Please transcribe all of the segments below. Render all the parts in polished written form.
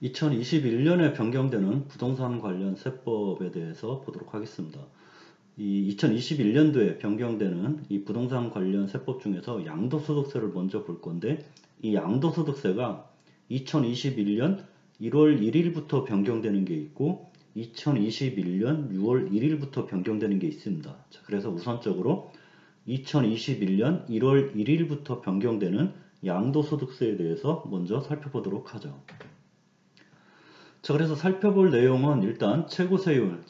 2021년에 변경되는 부동산 관련 세법에 대해서 보도록 하겠습니다. 이 2021년도에 변경되는 이 부동산 관련 세법 중에서 양도소득세를 먼저 볼 건데, 이 양도소득세가 2021년 1월 1일부터 변경되는 게 있고 2021년 6월 1일부터 변경되는 게 있습니다. 자, 그래서 우선적으로 2021년 1월 1일부터 변경되는 양도소득세에 대해서 먼저 살펴보도록 하죠. 자, 그래서 살펴볼 내용은 일단 최고세율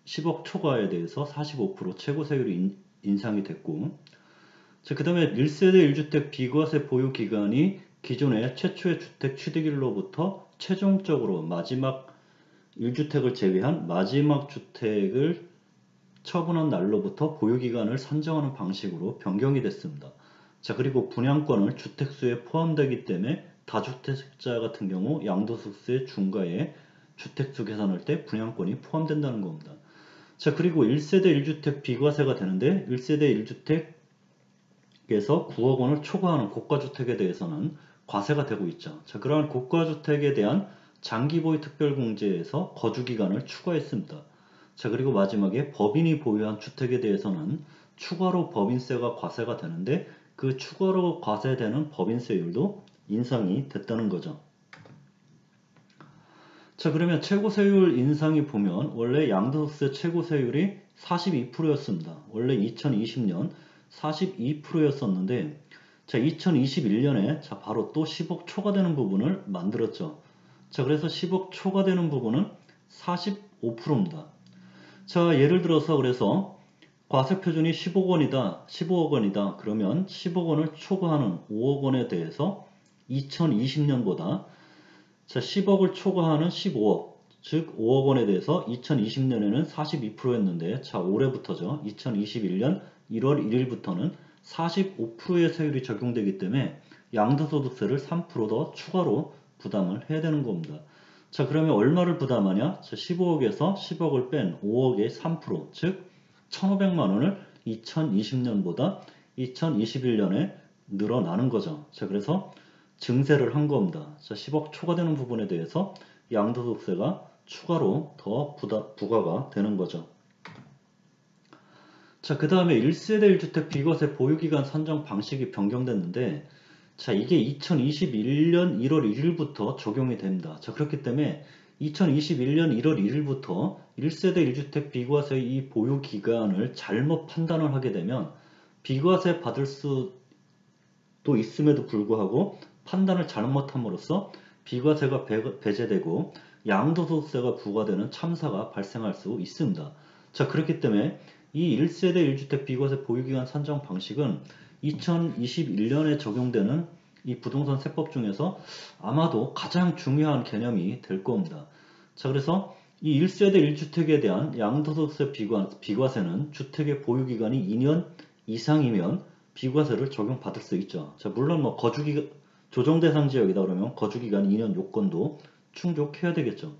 10억 초과에 대해서 45% 최고세율이 인상이 됐고, 자, 그 다음에 1세대 1주택 비과세 보유기간이 기존의 최초의 주택 취득일로부터 최종적으로 마지막 1주택을 제외한 마지막 주택을 처분한 날로부터 보유기간을 산정하는 방식으로 변경이 됐습니다. 자, 그리고 분양권을 주택수에 포함되기 때문에 다주택자 같은 경우 양도소득세 중과에 주택수 계산할 때 분양권이 포함된다는 겁니다. 자, 그리고 1세대 1주택 비과세가 되는데 1세대 1주택에서 9억 원을 초과하는 고가주택에 대해서는 과세가 되고 있죠. 자, 그러한 고가주택에 대한 장기보유 특별공제에서 거주기간을 추가했습니다. 자, 그리고 마지막에 법인이 보유한 주택에 대해서는 추가로 법인세가 과세가 되는데 그 추가로 과세되는 법인세율도 인상이 됐다는 거죠. 자, 그러면 최고세율 인상이 보면 원래 양도소득세 최고세율이 42%였습니다. 원래 2020년 42%였었는데 자, 2021년에 자, 바로 또 10억 초과되는 부분을 만들었죠. 자, 그래서 10억 초과되는 부분은 45%입니다. 자, 예를 들어서 그래서 과세표준이 15억 원이다. 그러면 10억 원을 초과하는 5억 원에 대해서 2020년보다 자, 10억을 초과하는 15억, 즉 5억 원에 대해서 2020년에는 42%였는데 자, 올해부터죠. 2021년 1월 1일부터는 45%의 세율이 적용되기 때문에 양도소득세를 3%더 추가로 부담을 해야 되는 겁니다. 자, 그러면 얼마를 부담하냐? 자, 15억에서 10억을 뺀 5억의 3%, 즉 1,500만 원을 2020년보다 2021년에 늘어나는 거죠. 자, 그래서 증세를 한 겁니다. 자, 10억 초과되는 부분에 대해서 양도소득세가 추가로 더 부과가 되는 거죠. 자, 그 다음에 1세대 1주택 비과세 보유기간 산정 방식이 변경됐는데 자, 이게 2021년 1월 1일부터 적용이 됩니다. 자, 그렇기 때문에 2021년 1월 1일부터 1세대 1주택 비과세 이 보유기간을 잘못 판단을 하게 되면 비과세 받을 수도 있음에도 불구하고 판단을 잘못함으로써 비과세가 배제되고 양도소득세가 부과되는 참사가 발생할 수 있습니다. 자, 그렇기 때문에 이 1세대 1주택 비과세 보유기간 산정 방식은 2021년에 적용되는 이 부동산 세법 중에서 아마도 가장 중요한 개념이 될 겁니다. 자, 그래서 이 1세대 1주택에 대한 양도소득세 비과세는 주택의 보유기간이 2년 이상이면 비과세를 적용받을 수 있죠. 자, 물론 뭐 조정대상 지역이다 그러면 거주기간 2년 요건도 충족해야 되겠죠.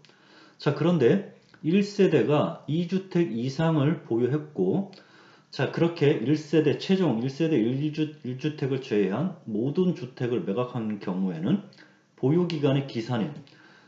자, 그런데 1세대가 2주택 이상을 보유했고 자, 그렇게 1세대 최종 1세대 1주택을 제외한 모든 주택을 매각한 경우에는 보유기간의 기산일.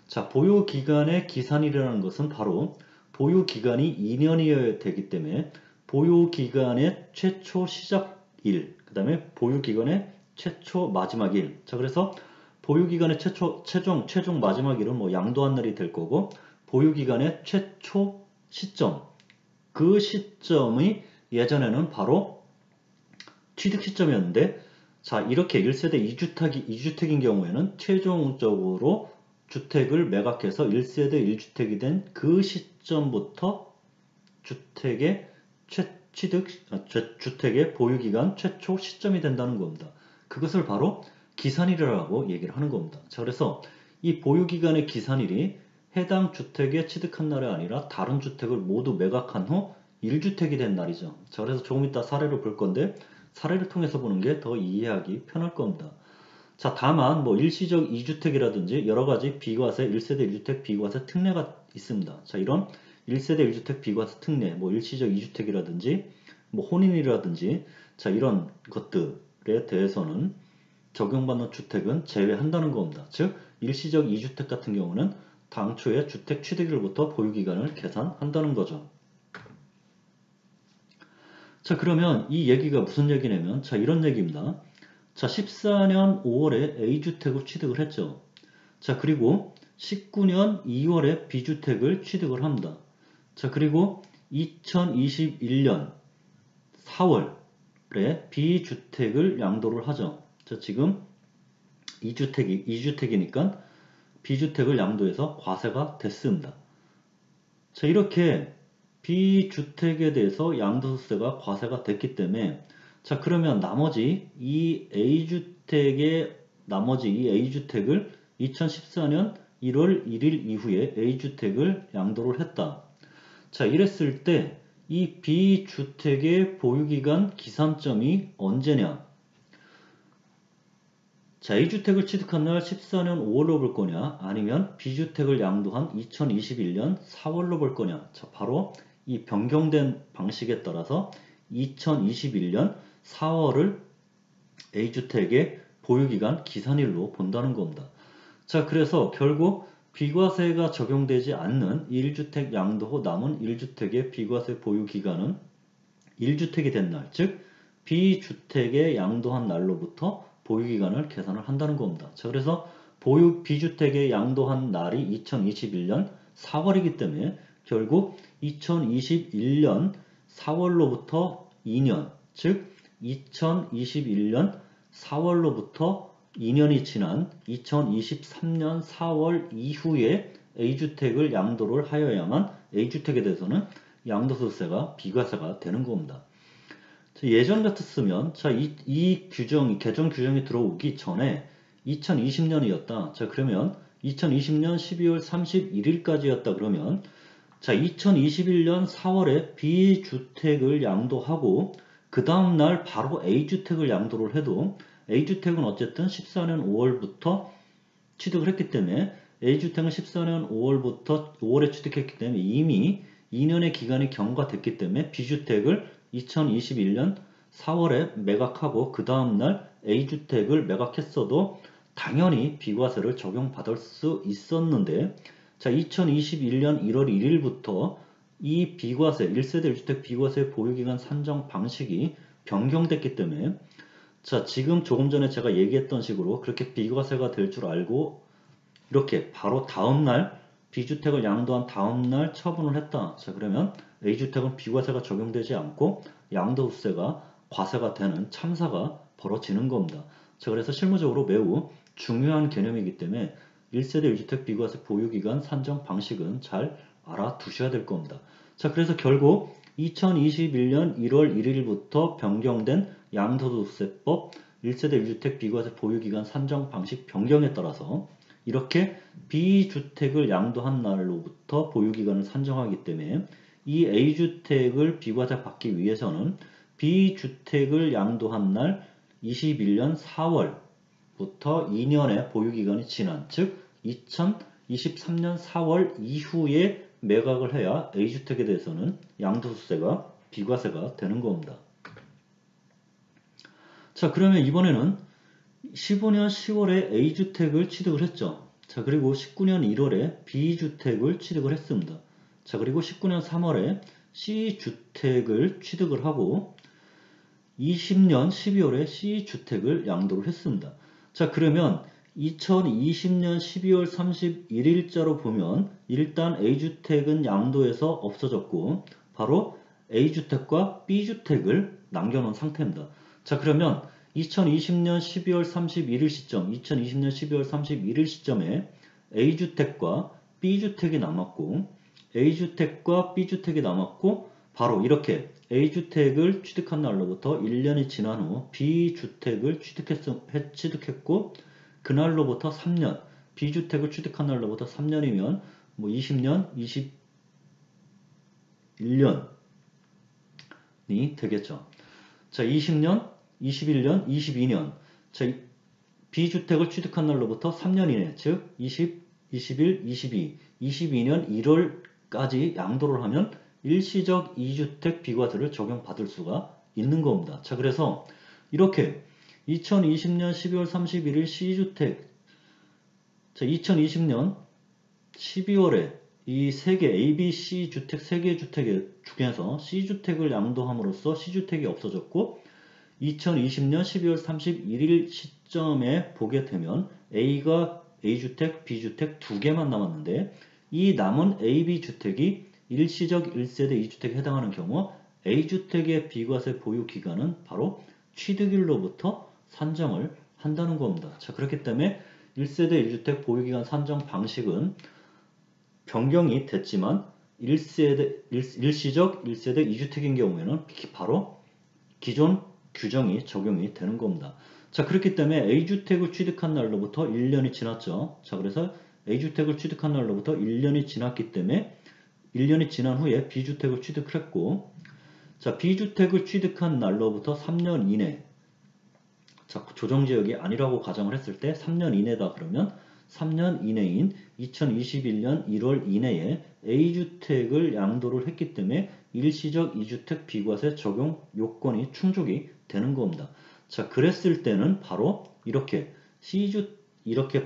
자, 보유기간의 기산일이라는 것은 바로 보유기간이 2년이어야 되기 때문에 보유기간의 최초 시작일, 그 다음에 보유기간의 최초 마지막일. 자, 그래서 보유기간의 최종 마지막일은 뭐 양도한 날이 될 거고 보유기간의 최초 시점, 그 시점이 예전에는 바로 취득 시점이었는데 자, 이렇게 1세대 2주택인 경우에는 최종적으로 주택을 매각해서 1세대 1주택이 된 그 시점부터 주택의 주택의 보유기간 최초 시점이 된다는 겁니다. 그것을 바로 기산일이라고 얘기를 하는 겁니다. 자, 그래서 이 보유기간의 기산일이 해당 주택에 취득한 날이 아니라 다른 주택을 모두 매각한 후 1주택이 된 날이죠. 자, 그래서 조금 이따 사례를 볼 건데 사례를 통해서 보는 게 더 이해하기 편할 겁니다. 자, 다만 뭐 일시적 2주택이라든지 여러가지 비과세 1세대 1주택 비과세 특례가 있습니다. 자, 이런 1세대 1주택 비과세 특례, 뭐 일시적 2주택이라든지 뭐 혼인이라든지 자, 이런 것들에 대해서는 적용받는 주택은 제외한다는 겁니다. 즉 일시적 2주택 같은 경우는 당초의 주택 취득일부터 보유기간을 계산한다는 거죠. 자, 그러면 이 얘기가 무슨 얘기냐면, 자, 이런 얘기입니다. 자, 14년 5월에 A주택을 취득을 했죠. 자, 그리고 19년 2월에 B주택을 취득을 합니다. 자, 그리고 2021년 4월에 B주택을 양도를 하죠. 자, 지금 2주택이니까 B주택을 양도해서 과세가 됐습니다. 자, 이렇게 B주택에 대해서 양도소득세가 과세가 됐기 때문에, 자, 그러면 나머지 이 A주택을 2014년 1월 1일 이후에 A주택을 양도를 했다. 자, 이랬을 때 이 B주택의 보유기간 기산점이 언제냐? 자, A주택을 취득한 날 14년 5월로 볼 거냐? 아니면 B주택을 양도한 2021년 4월로 볼 거냐? 자, 바로 이 변경된 방식에 따라서 2021년 4월을 A주택의 보유기간 기산일로 본다는 겁니다. 자, 그래서 결국 비과세가 적용되지 않는 1주택 양도 후 남은 1주택의 비과세 보유기간은 1주택이 된 날, 즉 B주택에 양도한 날로부터 보유기간을 계산을 한다는 겁니다. 자, 그래서 B주택에 양도한 날이 2021년 4월이기 때문에 결국 2021년 4월로부터 2년, 즉 2021년 4월로부터 2년이 지난 2023년 4월 이후에 A주택을 양도를 하여야만 A주택에 대해서는 양도소득세가 비과세가 되는 겁니다. 예전 같았으면, 자, 이 개정 규정이 들어오기 전에 2020년이었다. 자, 그러면 2020년 12월 31일까지였다. 그러면, 자, 2021년 4월에 B주택을 양도하고, 그 다음날 바로 A주택을 양도를 해도, A주택은 어쨌든 14년 5월부터 취득을 했기 때문에, A주택은 14년 5월에 취득했기 때문에 이미 2년의 기간이 경과됐기 때문에 B주택을 2021년 4월에 매각하고 그 다음날 A주택을 매각했어도 당연히 비과세를 적용받을 수 있었는데, 자, 2021년 1월 1일부터 이 비과세, 1세대 1주택 비과세 보유기간 산정 방식이 변경됐기 때문에, 자, 지금 조금 전에 제가 얘기했던 식으로 그렇게 비과세가 될 줄 알고 이렇게 바로 다음날 B주택을 양도한 다음날 처분을 했다. 자, 그러면 A주택은 비과세가 적용되지 않고 양도소득세가 과세가 되는 참사가 벌어지는 겁니다. 자, 그래서 실무적으로 매우 중요한 개념이기 때문에 1세대 1주택 비과세 보유기간 산정 방식은 잘 알아두셔야 될 겁니다. 자, 그래서 결국 2021년 1월 1일부터 변경된 양도소득세법 1세대 1주택 비과세 보유기간 산정 방식 변경에 따라서 이렇게 B주택을 양도한 날로부터 보유기간을 산정하기 때문에 이 A주택을 비과세 받기 위해서는 B주택을 양도한 날 21년 4월부터 2년의 보유기간이 지난, 즉 2023년 4월 이후에 매각을 해야 A주택에 대해서는 양도소득세가 비과세가 되는 겁니다. 자, 그러면 이번에는 15년 10월에 A주택을 취득을 했죠. 자, 그리고 19년 1월에 B주택을 취득을 했습니다. 자, 그리고 19년 3월에 C주택을 취득을 하고 20년 12월에 C주택을 양도를 했습니다. 자, 그러면 2020년 12월 31일자로 보면 일단 A주택은 양도에서 없어졌고 바로 A주택과 B주택을 남겨놓은 상태입니다. 자, 그러면 2020년 12월 31일 시점, 2020년 12월 31일 시점에 A주택과 B주택이 남았고 A주택과 B주택이 남았고 바로 이렇게 A주택을 취득한 날로부터 1년이 지난 후 B주택을 취득했고 그날로부터 3년, B주택을 취득한 날로부터 3년이면 뭐 20년, 21년이 되겠죠. 자, 20년, 21년, 22년. 자, B주택을 취득한 날로부터 3년이네. 즉, 20, 21, 22. 22년 1월까지 양도를 하면 일시적 2주택 비과세를 적용받을 수가 있는 겁니다. 자, 그래서 이렇게 2020년 12월 31일 C주택 자, 2020년 12월에 이 세 개 A, B, C 주택 세 개의 주택 중에서 C주택을 양도함으로써 C주택이 없어졌고 2020년 12월 31일 시점에 보게 되면 A가 A주택, B주택 두 개만 남았는데 이 남은 A, B주택이 일시적 1세대 2주택에 해당하는 경우 A주택의 비과세 보유 기간은 바로 취득일로부터 산정을 한다는 겁니다. 자, 그렇기 때문에 1세대 1주택 보유기간 산정 방식은 변경이 됐지만 일시적 1세대 2주택인 경우에는 바로 기존 규정이 적용이 되는 겁니다. 자, 그렇기 때문에 A주택을 취득한 날로부터 1년이 지났죠. 자, 그래서 A주택을 취득한 날로부터 1년이 지났기 때문에 1년이 지난 후에 B주택을 취득을 했고, 자, B주택을 취득한 날로부터 3년 이내, 자, 조정지역이 아니라고 가정을 했을 때 3년 이내다 그러면 3년 이내인 2021년 1월 이내에 A주택을 양도를 했기 때문에 일시적 2주택 비과세 적용 요건이 충족이 되는 겁니다. 자, 그랬을 때는 바로 이렇게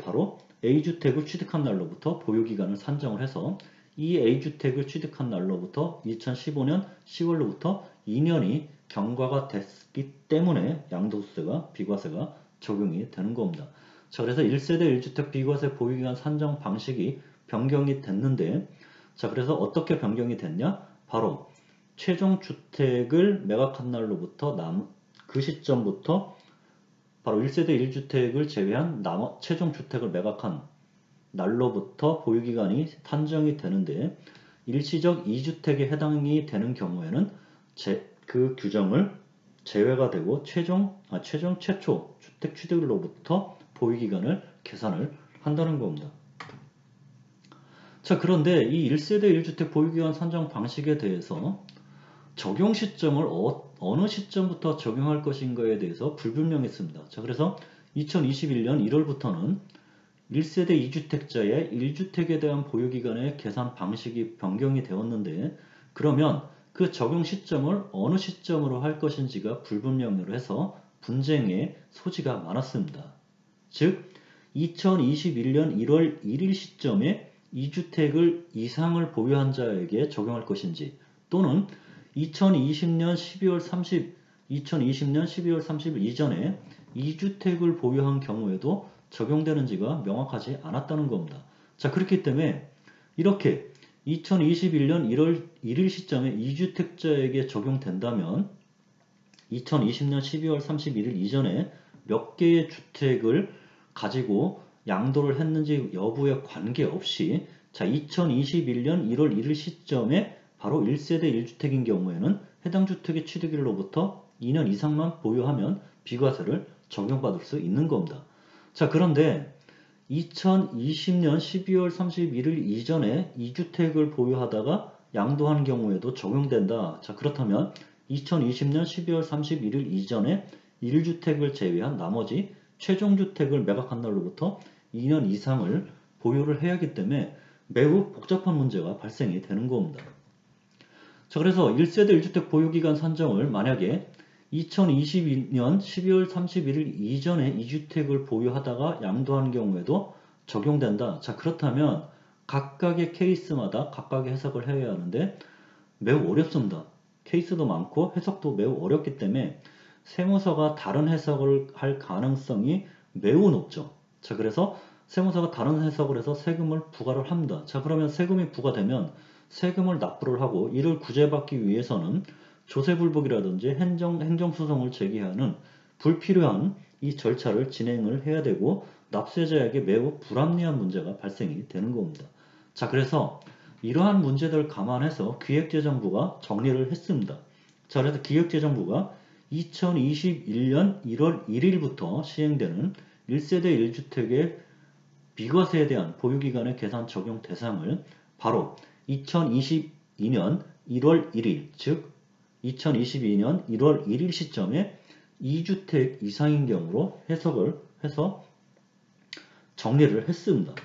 바로 A주택을 취득한 날로부터 보유기간을 산정을 해서 이 A주택을 취득한 날로부터 2015년 10월로부터 2년이 경과가 됐기 때문에 양도세가 비과세가 적용이 되는 겁니다. 자, 그래서 1세대 1주택 비과세 보유기간 산정 방식이 변경이 됐는데, 자, 그래서 어떻게 변경이 됐냐? 바로 최종 주택을 매각한 날로부터 그 시점부터 바로 1세대 1주택을 제외한 최종 주택을 매각한 날로부터 보유기간이 산정이 되는데 일시적 2주택에 해당이 되는 경우에는 그 규정을 제외가 되고 최초 주택 취득일로부터 보유기간을 계산을 한다는 겁니다. 자, 그런데 이 1세대 1주택 보유기간 산정 방식에 대해서 적용 시점을 어느 시점부터 적용할 것인가에 대해서 불분명했습니다. 자, 그래서 2021년 1월부터는 1세대 2주택자의 1주택에 대한 보유기간의 계산 방식이 변경이 되었는데 그러면 그 적용 시점을 어느 시점으로 할 것인지가 불분명으로 해서 분쟁의 소지가 많았습니다. 즉 2021년 1월 1일 시점에 2주택을 이상을 보유한 자에게 적용할 것인지 또는 2020년 12월 30일 이전에 2주택을 보유한 경우에도 적용되는지가 명확하지 않았다는 겁니다. 자, 그렇기 때문에 이렇게 2021년 1월 1일 시점에 2주택자에게 적용된다면 2020년 12월 31일 이전에 몇 개의 주택을 가지고 양도를 했는지 여부에 관계없이 자, 2021년 1월 1일 시점에 바로 1세대 1주택인 경우에는 해당 주택의 취득일로부터 2년 이상만 보유하면 비과세를 적용받을 수 있는 겁니다. 자, 그런데 2020년 12월 31일 이전에 2주택을 보유하다가 양도한 경우에도 적용된다. 자, 그렇다면 2020년 12월 31일 이전에 1주택을 제외한 나머지 최종주택을 매각한 날로부터 2년 이상을 보유를 해야 하기 때문에 매우 복잡한 문제가 발생이 되는 겁니다. 자, 그래서 1세대 1주택 보유기간 산정을 만약에 2022년 12월 31일 이전에 2주택을 보유하다가 양도한 경우에도 적용된다. 자, 그렇다면 각각의 케이스마다 각각의 해석을 해야 하는데 매우 어렵습니다. 케이스도 많고 해석도 매우 어렵기 때문에 세무서가 다른 해석을 할 가능성이 매우 높죠. 자, 그래서 세무서가 다른 해석을 해서 세금을 부과를 합니다. 자, 그러면 세금이 부과되면 세금을 납부를 하고 이를 구제받기 위해서는 조세불복이라든지 행정소송을 제기하는 불필요한 이 절차를 진행을 해야 되고 납세자에게 매우 불합리한 문제가 발생이 되는 겁니다. 자, 그래서 이러한 문제들을 감안해서 기획재정부가 정리를 했습니다. 자, 그래서 기획재정부가 2021년 1월 1일부터 시행되는 1세대 1주택의 비과세에 대한 보유기간의 계산 적용 대상을 바로 2022년 1월 1일, 즉 2022년 1월 1일 시점에 2주택 이상인 경우로 해석을 해서 정리를 했습니다.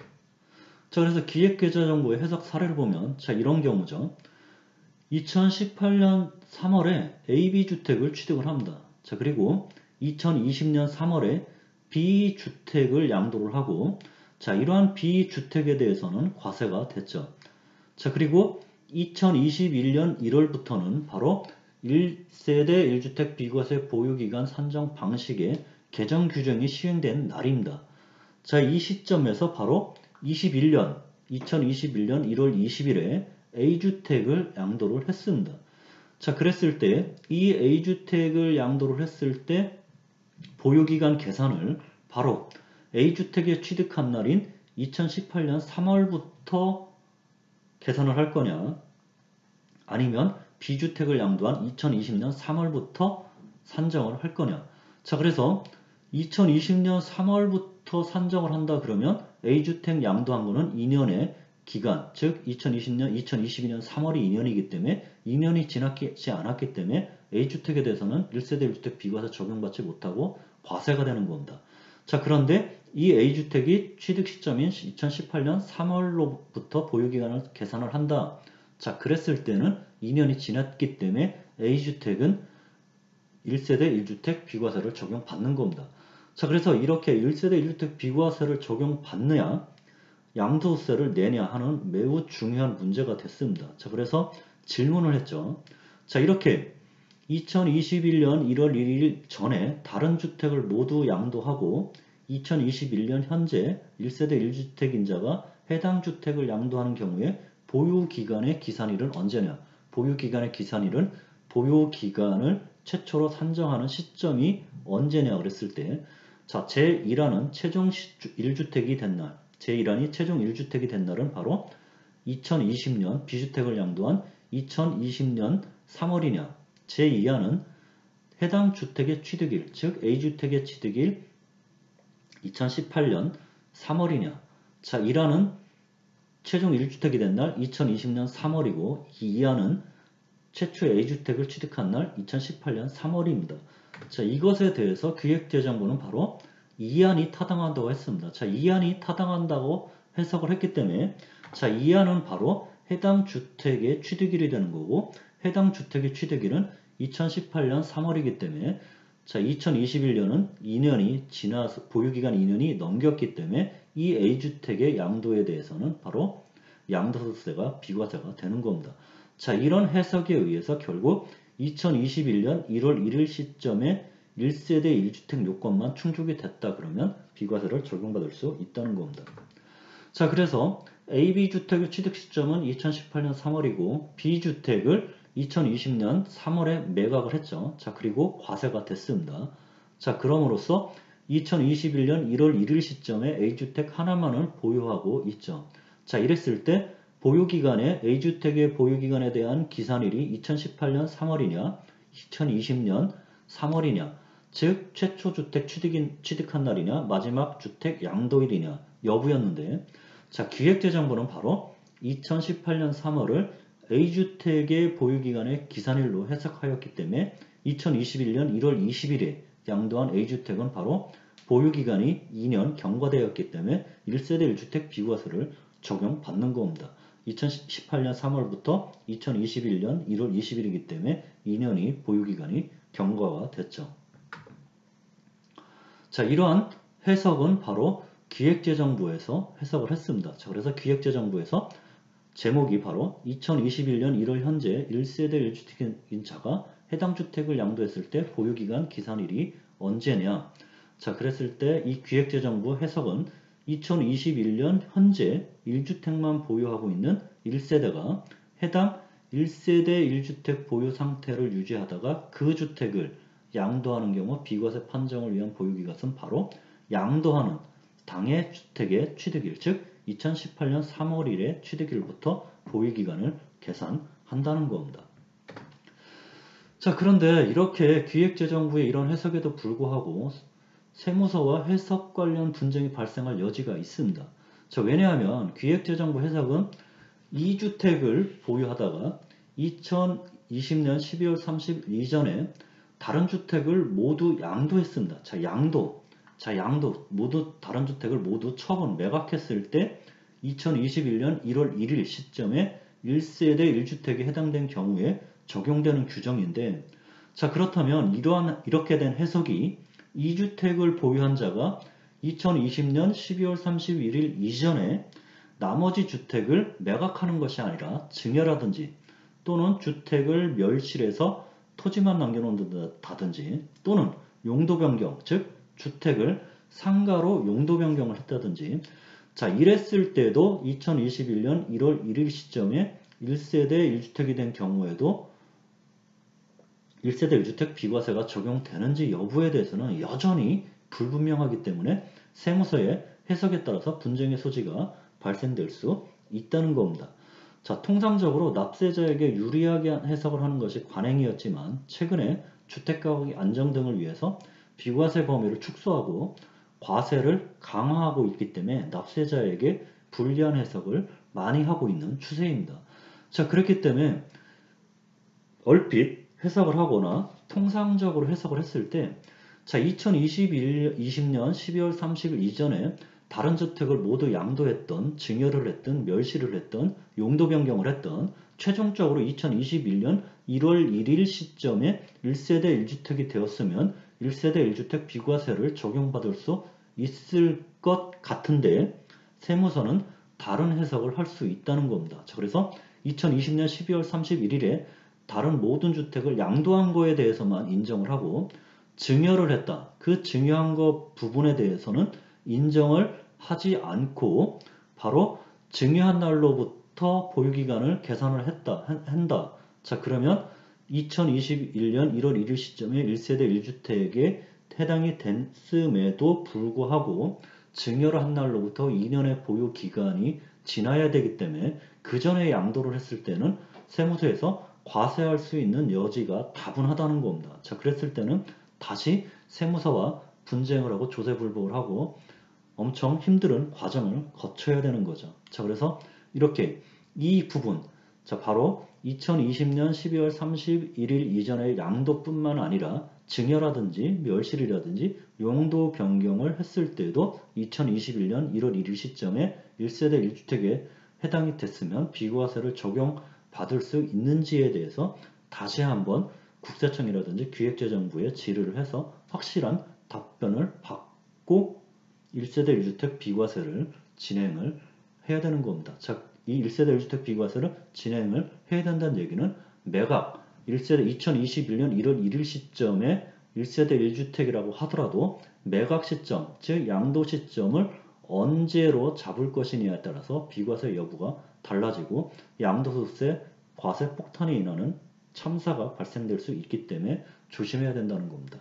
자, 그래서 기획재정부의 해석 사례를 보면 자, 이런 경우죠. 2018년 3월에 AB주택을 취득을 합니다. 자, 그리고 2020년 3월에 B주택을 양도를 하고 자, 이러한 비주택에 대해서는 과세가 됐죠. 자, 그리고 2021년 1월부터는 바로 1세대 1주택 비과세 보유기간 산정 방식의 개정 규정이 시행된 날입니다. 자, 이 시점에서 바로 2021년 1월 20일에 A주택을 양도를 했습니다. 자, 그랬을 때 이 A주택을 양도를 했을 때 보유기간 계산을 바로 A주택에 취득한 날인 2018년 3월부터 계산을 할 거냐, 아니면 B주택을 양도한 2020년 3월부터 산정을 할 거냐. 자, 그래서 2020년 3월부터 산정을 한다 그러면 A주택 양도한 거는 2년의 기간, 즉 2020년, 2022년 3월이 2년이기 때문에 2년이 지나지 않았기 때문에 A주택에 대해서는 1세대 1주택 비과세 적용받지 못하고 과세가 되는 겁니다. 자, 그런데 이 A주택이 취득 시점인 2018년 3월로부터 보유기간을 계산을 한다. 자, 그랬을 때는 2년이 지났기 때문에 A주택은 1세대 1주택 비과세를 적용받는 겁니다. 자, 그래서 이렇게 1세대 1주택 비과세를 적용받느냐, 양도세를 내냐 하는 매우 중요한 문제가 됐습니다. 자, 그래서 질문을 했죠. 자, 이렇게 2021년 1월 1일 전에 다른 주택을 모두 양도하고 2021년 현재 1세대 1주택인자가 해당 주택을 양도하는 경우에 보유기간의 기산일은 언제냐? 보유기간의 기산일은 보유기간을 최초로 산정하는 시점이 언제냐 그랬을 때, 자, 제1항은 최종 1주택이 된 날, 제1항이 최종 1주택이 된 날은 바로 2020년 B주택을 양도한 2020년 3월이냐, 제2항은 해당 주택의 취득일, 즉 A주택의 취득일 2018년 3월이냐. 자, 1항은 최종 1주택이 된 날 2020년 3월이고 이 2항은 최초 A주택을 취득한 날 2018년 3월입니다. 자, 이것에 대해서 기획재정부는 바로 2항이 타당하다고 했습니다. 자, 2항이 타당한다고 해석을 했기 때문에, 자, 2항은 바로 해당 주택의 취득일이 되는 거고, 해당 주택의 취득일은 2018년 3월이기 때문에, 자, 2021년은 2년이 지나서 보유기간 2년이 넘겼기 때문에 이 A주택의 양도에 대해서는 바로 양도소득세가 비과세가 되는 겁니다. 자, 이런 해석에 의해서 결국 2021년 1월 1일 시점에 1세대 1주택 요건만 충족이 됐다 그러면 비과세를 적용받을 수 있다는 겁니다. 자, 그래서 AB주택의 취득 시점은 2018년 3월이고 B주택을 2020년 3월에 매각을 했죠. 자, 그리고 과세가 됐습니다. 자, 그럼으로써 2021년 1월 1일 시점에 A주택 하나만을 보유하고 있죠. 자, 이랬을 때 보유기간에 A주택의 보유기간에 대한 기산일이 2018년 3월이냐, 2020년 3월이냐, 즉 최초 주택 취득한 날이냐, 마지막 주택 양도일이냐 여부였는데, 자, 기획재정부는 바로 2018년 3월을 A주택의 보유기간의 기산일로 해석하였기 때문에 2021년 1월 20일에 양도한 A주택은 바로 보유기간이 2년 경과되었기 때문에 1세대 1주택 비과세를 적용받는 겁니다. 2018년 3월부터 2021년 1월 20일이기 때문에 2년이 보유기간이 경과가 됐죠. 자, 이러한 해석은 바로 기획재정부에서 해석을 했습니다. 자, 그래서 기획재정부에서 제목이 바로 2021년 1월 현재 1세대 1주택인자가 해당 주택을 양도했을 때 보유기간 기산일이 언제냐. 자, 그랬을 때 이 기획재정부 해석은 2021년 현재 1주택만 보유하고 있는 1세대가 해당 1세대 1주택 보유 상태를 유지하다가 그 주택을 양도하는 경우 비과세 판정을 위한 보유기간은 바로 양도하는 당해 주택의 취득일, 즉 2018년 3월 1일 취득일부터 보유기간을 계산한다는 겁니다. 자, 그런데 이렇게 기획재정부의 이런 해석에도 불구하고 세무서와 해석 관련 분쟁이 발생할 여지가 있습니다. 자, 왜냐하면 기획재정부 해석은 2주택을 보유하다가 2020년 12월 30일 이전에 다른 주택을 모두 양도했습니다. 자, 양도 모두 다른 주택을 모두 처분 매각했을 때 2021년 1월 1일 시점에 1세대 1주택에 해당된 경우에 적용되는 규정인데, 자, 그렇다면 이렇게 된 해석이 2주택을 보유한 자가 2020년 12월 31일 이전에 나머지 주택을 매각하는 것이 아니라 증여라든지 또는 주택을 멸실해서 토지만 남겨놓는다든지 또는 용도 변경, 즉 주택을 상가로 용도 변경을 했다든지 자 이랬을 때도 2021년 1월 1일 시점에 1세대 1주택이 된 경우에도 1세대 1주택 비과세가 적용되는지 여부에 대해서는 여전히 불분명하기 때문에 세무서의 해석에 따라서 분쟁의 소지가 발생될 수 있다는 겁니다. 자, 통상적으로 납세자에게 유리하게 해석을 하는 것이 관행이었지만 최근에 주택가격의 안정 등을 위해서 비과세 범위를 축소하고 과세를 강화하고 있기 때문에 납세자에게 불리한 해석을 많이 하고 있는 추세입니다. 자, 그렇기 때문에 얼핏 해석을 하거나 통상적으로 해석을 했을 때 자, 2020년 12월 30일 이전에 다른 주택을 모두 양도했던, 증여를 했던, 멸실을 했던, 용도 변경을 했던 최종적으로 2021년 1월 1일 시점에 1세대 1주택이 되었으면 1세대 1주택 비과세를 적용받을 수 있을 것 같은데 세무서는 다른 해석을 할 수 있다는 겁니다. 자, 그래서 2020년 12월 31일에 다른 모든 주택을 양도한 거에 대해서만 인정을 하고 증여를 했다. 그 증여한 거 부분에 대해서는 인정을 하지 않고 바로 증여한 날로부터 보유기간을 계산을 한다. 자, 그러면 2021년 1월 1일 시점에 1세대 1주택에 해당이 됐음에도 불구하고 증여를 한 날로부터 2년의 보유기간이 지나야 되기 때문에 그 전에 양도를 했을 때는 세무서에서 과세할 수 있는 여지가 다분하다는 겁니다. 자, 그랬을 때는 다시 세무서와 분쟁을 하고 조세불복을 하고 엄청 힘든 과정을 거쳐야 되는 거죠. 자, 그래서 이렇게 이 부분, 자, 바로 2020년 12월 31일 이전의 양도뿐만 아니라 증여라든지 멸실이라든지 용도 변경을 했을 때도 2021년 1월 1일 시점에 1세대 1주택에 해당이 됐으면 비과세를 적용받을 수 있는지에 대해서 다시 한번 국세청이라든지 기획재정부에 질의를 해서 확실한 답변을 받고 1세대 1주택 비과세를 진행을 해야 되는 겁니다. 자, 이 1세대 1주택 비과세를 진행을 해야 된다는 얘기는 매각 1세대 2021년 1월 1일 시점에 1세대 1주택이라고 하더라도 매각 시점, 즉 양도 시점을 언제로 잡을 것이냐에 따라서 비과세 여부가 달라지고 양도소득세 과세 폭탄이 인하는 참사가 발생될 수 있기 때문에 조심해야 된다는 겁니다.